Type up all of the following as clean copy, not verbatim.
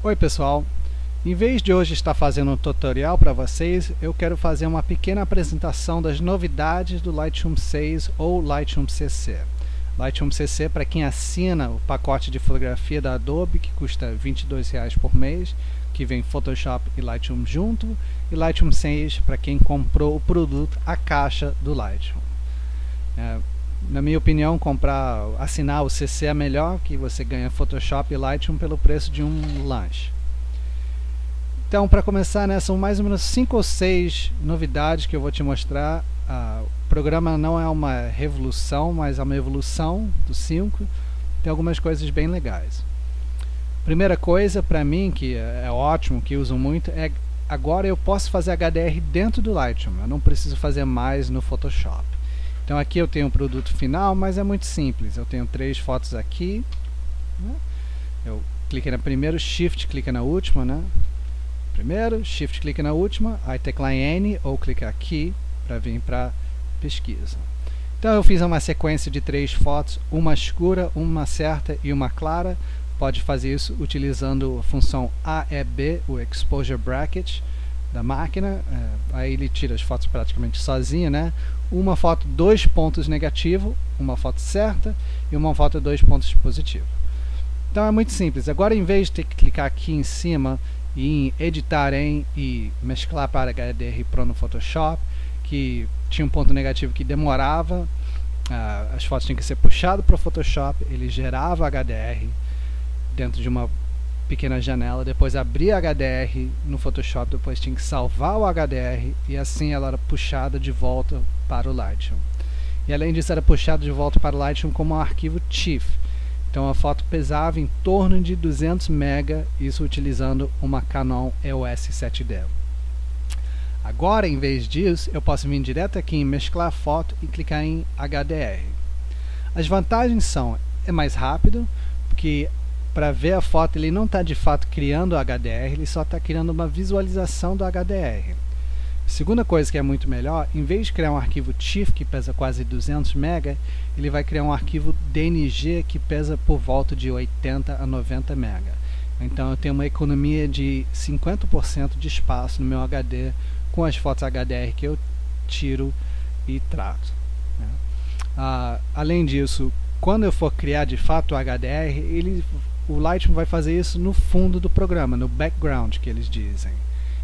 Oi pessoal, em vez de hoje estar fazendo um tutorial para vocês, eu quero fazer uma pequena apresentação das novidades do Lightroom 6 ou Lightroom CC. Lightroom CC para quem assina o pacote de fotografia da Adobe, que custa R$ 22 por mês, que vem Photoshop e Lightroom junto, e Lightroom 6 para quem comprou o produto, a caixa do Lightroom. Na minha opinião, assinar o CC é melhor, que você ganha Photoshop e Lightroom pelo preço de um lanche. Então, para começar, são mais ou menos 5 ou 6 novidades que eu vou te mostrar. O programa não é uma revolução, mas é uma evolução do 5. Tem algumas coisas bem legais. Primeira coisa, para mim, que é ótimo, que uso muito, é agora eu posso fazer HDR dentro do Lightroom. Eu não preciso fazer mais no Photoshop. Então aqui eu tenho o produto final, mas é muito simples. Eu tenho 3 fotos aqui. Eu cliquei na primeira, Shift clica na última, Primeiro, Shift clica na última, aí tecla N ou clica aqui para vir para pesquisa. Então eu fiz uma sequência de 3 fotos, uma escura, uma certa e uma clara. Pode fazer isso utilizando a função AEB, o Exposure Bracket da máquina. Aí ele tira as fotos praticamente sozinho, Uma foto 2 pontos negativo, uma foto certa e uma foto 2 pontos positivo. Então é muito simples. Agora, em vez de ter que clicar aqui em cima e em editar e mesclar para HDR Pro no Photoshop, que tinha um ponto negativo que demorava, as fotos tinham que ser puxadas para o Photoshop, ele gerava HDR dentro de uma pequena janela, depois abria HDR no Photoshop, depois tinha que salvar o HDR e assim ela era puxada de volta para o Lightroom. E além disso era puxada de volta para o Lightroom como um arquivo TIFF. Então a foto pesava em torno de 200 MB, isso utilizando uma Canon EOS 7D. Agora, em vez disso, eu posso vir direto aqui em mesclar foto e clicar em HDR. As vantagens são, é mais rápido, porque para ver a foto ele não está de fato criando o HDR, ele só está criando uma visualização do HDR. Segunda coisa que é muito melhor, em vez de criar um arquivo TIFF que pesa quase 200 MB, ele vai criar um arquivo DNG que pesa por volta de 80 a 90 MB. Então eu tenho uma economia de 50% de espaço no meu HD com as fotos HDR que eu tiro e trato. Além disso, quando eu for criar de fato o HDR, o Lightroom vai fazer isso no fundo do programa, no background que eles dizem.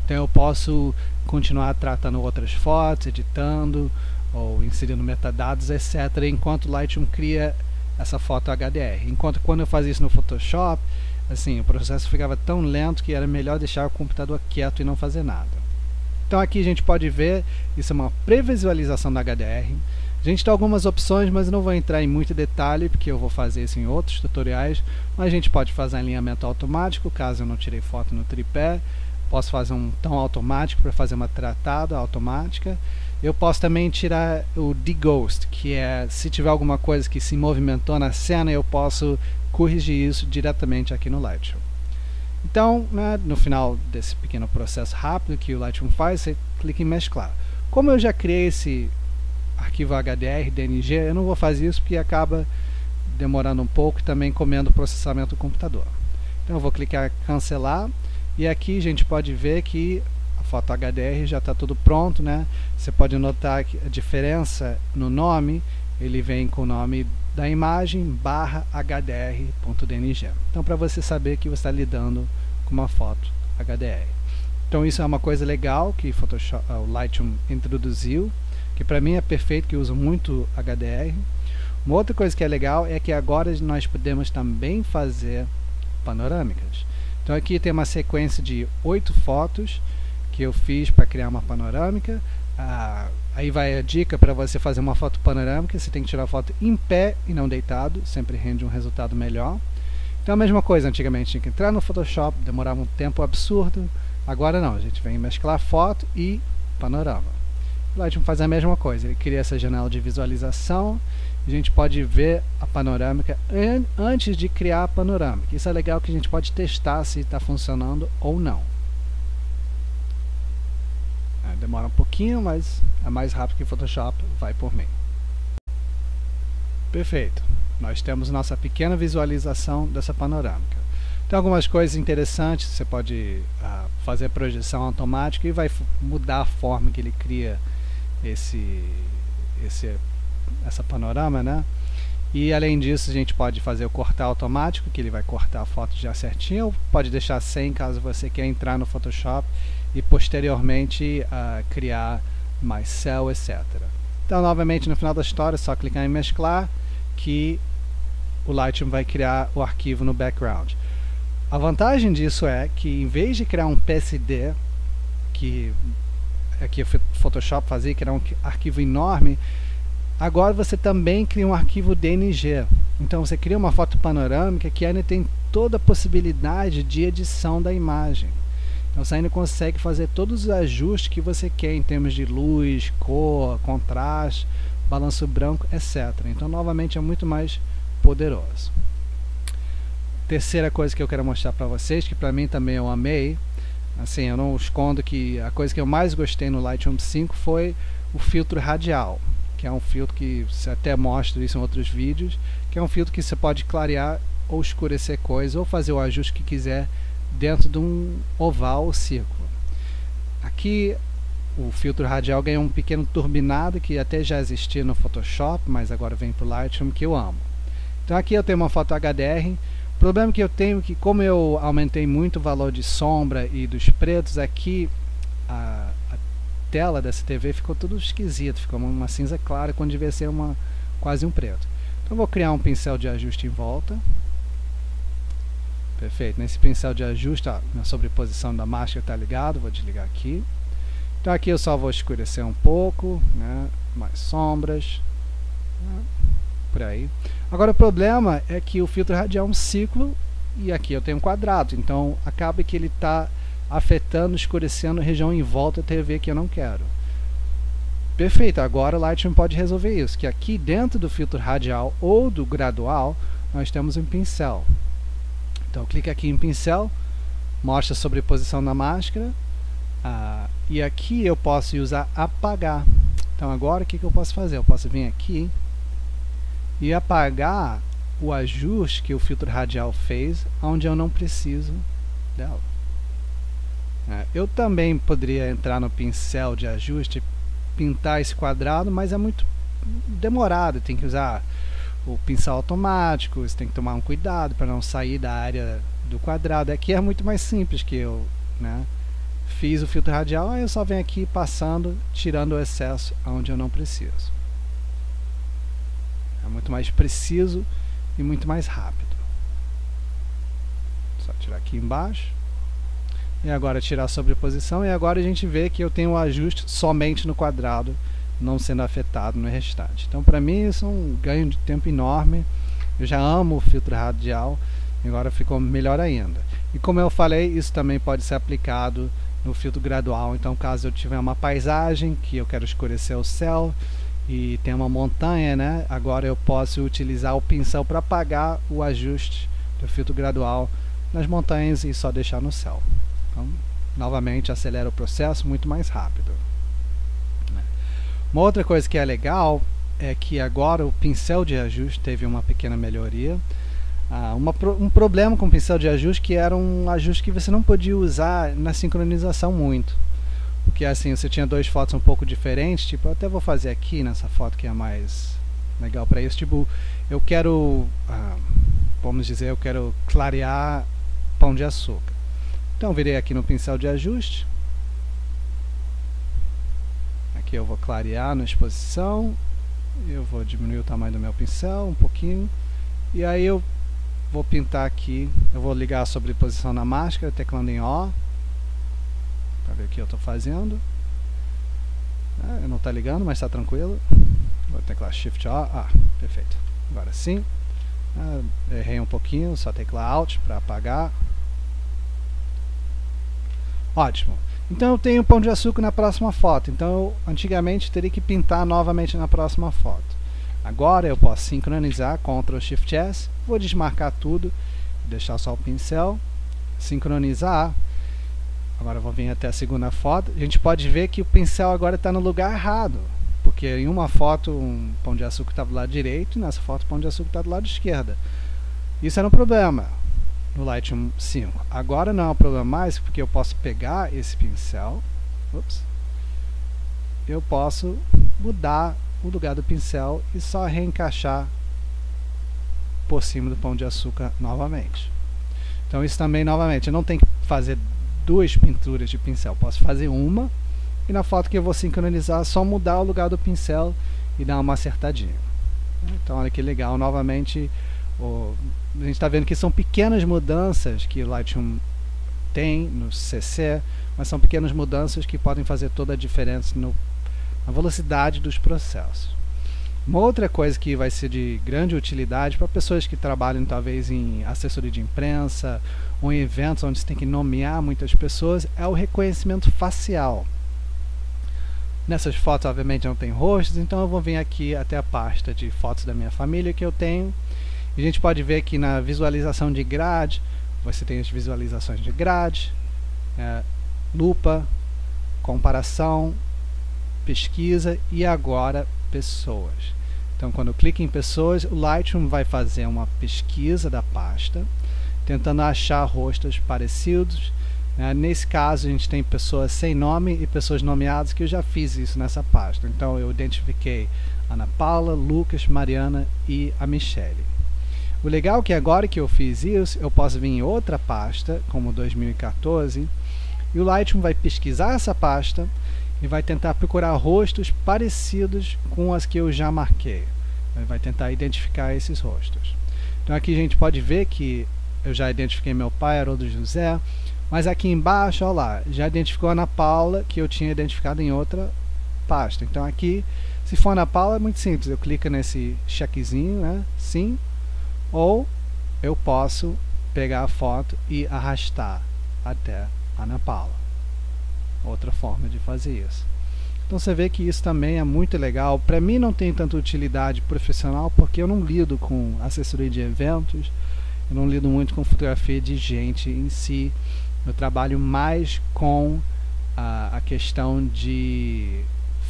Então eu posso continuar tratando outras fotos, editando ou inserindo metadados, etc., enquanto o Lightroom cria essa foto HDR. Enquanto quando eu fazia isso no Photoshop, assim, o processo ficava tão lento que era melhor deixar o computador quieto e não fazer nada. Então aqui a gente pode ver, isso é uma previsualização da HDR. A gente tem algumas opções, mas eu não vou entrar em muito detalhe, porque eu vou fazer isso em outros tutoriais. Mas a gente pode fazer alinhamento automático, caso eu não tirei foto no tripé. Posso fazer um tom automático para fazer uma tratada automática. Eu posso também tirar o deghost, que é se tiver alguma coisa que se movimentou na cena, eu posso corrigir isso diretamente aqui no Lightroom. Então, no final desse pequeno processo rápido que o Lightroom faz, você clica em mesclar. Como eu já criei esse arquivo HDR, DNG, eu não vou fazer isso porque acaba demorando um pouco e também comendo o processamento do computador. Então eu vou clicar em cancelar e aqui a gente pode ver que a foto HDR já está tudo pronto, Você pode notar que a diferença no nome, ele vem com o nome da imagem /hdr.dng. Então para você saber que você está lidando com uma foto HDR. Então isso é uma coisa legal que o Lightroom introduziu, que para mim é perfeito, que eu uso muito HDR. Uma outra coisa que é legal é que agora nós podemos também fazer panorâmicas. Então aqui tem uma sequência de 8 fotos que eu fiz para criar uma panorâmica. Aí vai a dica para você fazer uma foto panorâmica, você tem que tirar a foto em pé e não deitado, sempre rende um resultado melhor. Então a mesma coisa, antigamente tinha que entrar no Photoshop, demorava um tempo absurdo. Agora não, a gente vem mesclar foto e panorama. O Lightroom faz a mesma coisa, ele cria essa janela de visualização, a gente pode ver a panorâmica antes de criar a panorâmica. Isso é legal que a gente pode testar se está funcionando ou não. Demora um pouquinho, mas é mais rápido que o Photoshop, vai por mim. Perfeito, nós temos nossa pequena visualização dessa panorâmica. Tem algumas coisas interessantes, você pode fazer projeção automática e vai mudar a forma que ele cria essa panorama, né? E além disso a gente pode fazer o cortar automático, que ele vai cortar a foto já certinho, ou pode deixar sem caso você quer entrar no Photoshop e posteriormente criar mais céu, etc. Então novamente no final da história é só clicar em mesclar que o Lightroom vai criar o arquivo no background. A vantagem disso é que em vez de criar um PSD, que aqui o Photoshop fazia, que era um arquivo enorme, agora você também cria um arquivo DNG. Então você cria uma foto panorâmica que ainda tem toda a possibilidade de edição da imagem. Então você ainda consegue fazer todos os ajustes que você quer em termos de luz, cor, contraste, balanço branco, etc. Então novamente é muito mais poderoso. Terceira coisa que eu quero mostrar para vocês, que para mim também eu amei, assim, eu não escondo que a coisa que eu mais gostei no Lightroom 5 foi o filtro radial, que é um filtro que você até mostra isso em outros vídeos, que é um filtro que você pode clarear ou escurecer coisas, ou fazer o ajuste que quiser dentro de um oval ou círculo. Aqui o filtro radial ganhou um pequeno turbinado que até já existia no Photoshop, mas agora vem para o Lightroom, que eu amo. Então aqui eu tenho uma foto HDR. O problema que eu tenho é que, como eu aumentei muito o valor de sombra e dos pretos, aqui a tela dessa TV ficou tudo esquisito, ficou uma cinza clara quando devia ser quase um preto. Então vou criar um pincel de ajuste em volta. Perfeito, nesse pincel de ajuste, na sobreposição da máscara está ligado, vou desligar aqui. Então aqui eu só vou escurecer um pouco, né, mais sombras, né, por aí. Agora o problema é que o filtro radial é um ciclo e aqui eu tenho um quadrado, então acaba que ele está afetando, escurecendo a região em volta da TV que eu não quero. Perfeito, agora o Lightroom pode resolver isso, que aqui dentro do filtro radial ou do gradual nós temos um pincel. Então clica aqui em pincel, mostra a sobreposição da máscara, e aqui eu posso usar apagar. Então agora o que eu posso fazer? Eu posso vir aqui e apagar o ajuste que o filtro radial fez, onde eu não preciso dela. Eu também poderia entrar no pincel de ajuste, pintar esse quadrado, mas é muito demorado, tem que usar o pincel automático, você tem que tomar um cuidado para não sair da área do quadrado. Aqui é muito mais simples, que eu fiz o filtro radial, aí eu só venho aqui passando, tirando o excesso onde eu não preciso. É muito mais preciso e muito mais rápido. Só tirar aqui embaixo. E agora tirar a sobreposição. E agora a gente vê que eu tenho o ajuste somente no quadrado, não sendo afetado no restante. Então para mim isso é um ganho de tempo enorme. Eu já amo o filtro radial. E agora ficou melhor ainda. E como eu falei, isso também pode ser aplicado no filtro gradual. Então caso eu tiver uma paisagem que eu quero escurecer o céu e tem uma montanha, né? Agora eu posso utilizar o pincel para apagar o ajuste do filtro gradual nas montanhas e só deixar no céu. Então, novamente acelera o processo muito mais rápido. Uma outra coisa que é legal é que agora o pincel de ajuste teve uma pequena melhoria. Um problema com o pincel de ajuste que era um ajuste que você não podia usar na sincronização muito. Porque assim, você tinha duas fotos um pouco diferentes, tipo, eu até vou fazer aqui nessa foto que é mais legal para isso, tipo, eu quero, vamos dizer, eu quero clarear pão de açúcar. Então eu virei aqui no pincel de ajuste, aqui eu vou clarear na exposição, eu vou diminuir o tamanho do meu pincel um pouquinho, e aí eu vou pintar aqui, eu vou ligar a sobreposição na máscara, teclando em O, para ver o que eu estou fazendo. Não está ligando, mas está tranquilo. Vou teclar Shift O. Perfeito. Agora sim. Errei um pouquinho, só teclar Alt para apagar. Ótimo. Então eu tenho pão de açúcar na próxima foto. Então eu antigamente teria que pintar novamente na próxima foto. Agora eu posso sincronizar, Ctrl Shift S. Vou desmarcar tudo, deixar só o pincel, sincronizar. Agora eu vou vir até a segunda foto. A gente pode ver que o pincel agora está no lugar errado. Porque em uma foto um pão de açúcar está do lado direito e nessa foto o pão de açúcar está do lado esquerdo. Isso era um problema. no Lightroom 5. Agora não é um problema mais, porque eu posso pegar esse pincel, eu posso mudar o lugar do pincel e só reencaixar por cima do pão de açúcar novamente. Então isso também, novamente, eu não tenho que fazer duas pinturas de pincel, posso fazer uma, e na foto que eu vou sincronizar, só mudar o lugar do pincel e dar uma acertadinha. Então olha que legal, novamente, a gente está vendo que são pequenas mudanças que o Lightroom tem no CC, mas são pequenas mudanças que podem fazer toda a diferença na velocidade dos processos. Uma outra coisa que vai ser de grande utilidade para pessoas que trabalham talvez em assessoria de imprensa ou em eventos onde você tem que nomear muitas pessoas é o reconhecimento facial. Nessas fotos obviamente não tem rostos, então eu vou vir aqui até a pasta de fotos da minha família que eu tenho. E a gente pode ver aqui na visualização de grade, você tem as visualizações de grade, lupa, comparação, pesquisa e agora pessoas. Então quando eu clico em pessoas, o Lightroom vai fazer uma pesquisa da pasta, tentando achar rostos parecidos. Nesse caso a gente tem pessoas sem nome e pessoas nomeadas, que eu já fiz isso nessa pasta. Então eu identifiquei Ana Paula, Lucas, Mariana e a Michele. O legal é que agora que eu fiz isso, eu posso vir em outra pasta, como 2014, e o Lightroom vai pesquisar essa pasta e vai tentar procurar rostos parecidos com as que eu já marquei. Ele vai tentar identificar esses rostos. Então aqui a gente pode ver que eu já identifiquei meu pai, Haroldo José, mas aqui embaixo, olha lá, já identificou a Ana Paula, que eu tinha identificado em outra pasta. Então aqui, se for Ana Paula, é muito simples, eu clico nesse chequezinho, sim, ou eu posso pegar a foto e arrastar até a Ana Paula. Outra forma de fazer isso. Então você vê que isso também é muito legal. Para mim não tem tanta utilidade profissional, porque eu não lido com assessoria de eventos, eu não lido muito com fotografia de gente em si. Eu trabalho mais com a questão de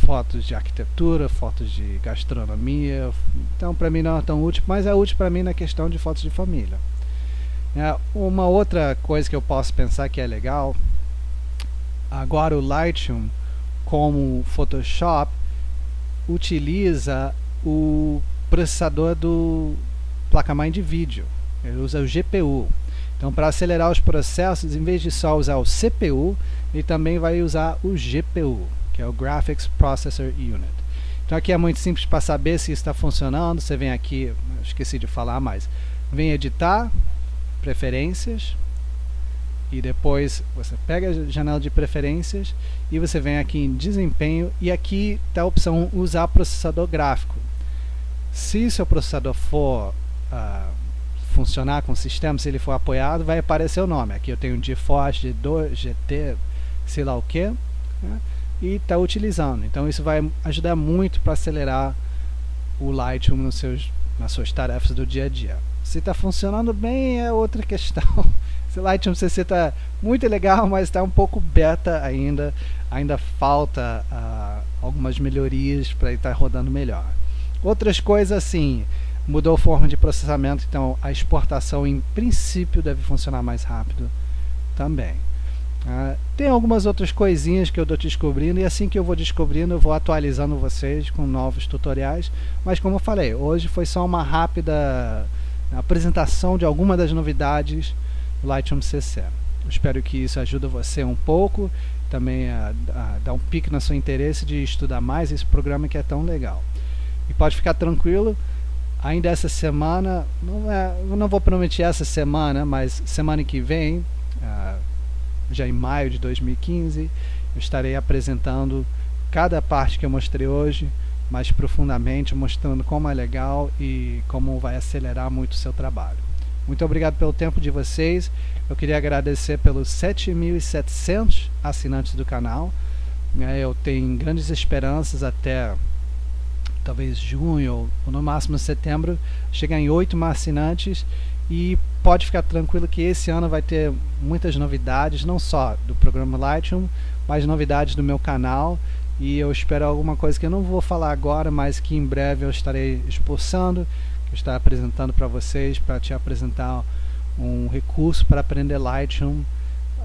fotos de arquitetura, fotos de gastronomia. Então para mim não é tão útil, mas é útil para mim na questão de fotos de família. Uma outra coisa que eu posso pensar que é legal, agora o Lightroom, como o Photoshop, utiliza o processador do placa-mãe de vídeo. Ele usa o GPU. Então, para acelerar os processos, em vez de só usar o CPU, ele também vai usar o GPU, que é o Graphics Processor Unit. Então aqui é muito simples para saber se está funcionando. Você vem aqui, esqueci de falar, mas vem editar, preferências, e depois você pega a janela de preferências e você vem aqui em desempenho, e aqui está a opção usar processador gráfico. Se seu processador for funcionar com o sistema, se ele for apoiado, vai aparecer o nome. Aqui eu tenho GeForce G2, GT, sei lá o que, e está utilizando. Então isso vai ajudar muito para acelerar o Lightroom nas suas tarefas do dia a dia. Se está funcionando bem é outra questão. Esse Lightroom CC está muito legal, mas está um pouco beta ainda. Ainda falta algumas melhorias para ele estar rodando melhor. Outras coisas assim, mudou a forma de processamento, então a exportação em princípio deve funcionar mais rápido também. Tem algumas outras coisinhas que eu estou descobrindo, e assim que eu vou descobrindo eu vou atualizando vocês com novos tutoriais, mas como eu falei, hoje foi só uma rápida apresentação de algumas das novidades do Lightroom CC. Eu espero que isso ajude você um pouco, também a dar um pique no seu interesse de estudar mais esse programa que é tão legal. E pode ficar tranquilo, ainda essa semana, eu não vou prometer essa semana, mas semana que vem, já em maio de 2015, eu estarei apresentando cada parte que eu mostrei hoje, mais profundamente, mostrando como é legal e como vai acelerar muito o seu trabalho. Muito obrigado pelo tempo de vocês. Eu queria agradecer pelos 7.700 assinantes do canal. Eu tenho grandes esperanças até talvez junho ou no máximo setembro chegar em 8 assinantes, e pode ficar tranquilo que esse ano vai ter muitas novidades, não só do programa Lightroom, mas novidades do meu canal, e eu espero alguma coisa que eu não vou falar agora, mas que em breve eu estarei expulsando, que eu estarei apresentando para vocês, para te apresentar um recurso para aprender Lightroom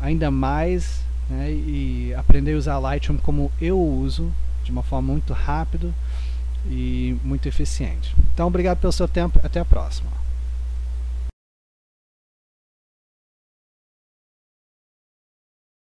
ainda mais, né, e aprender a usar Lightroom como eu uso, de uma forma muito rápida e muito eficiente. Então, obrigado pelo seu tempo, até a próxima.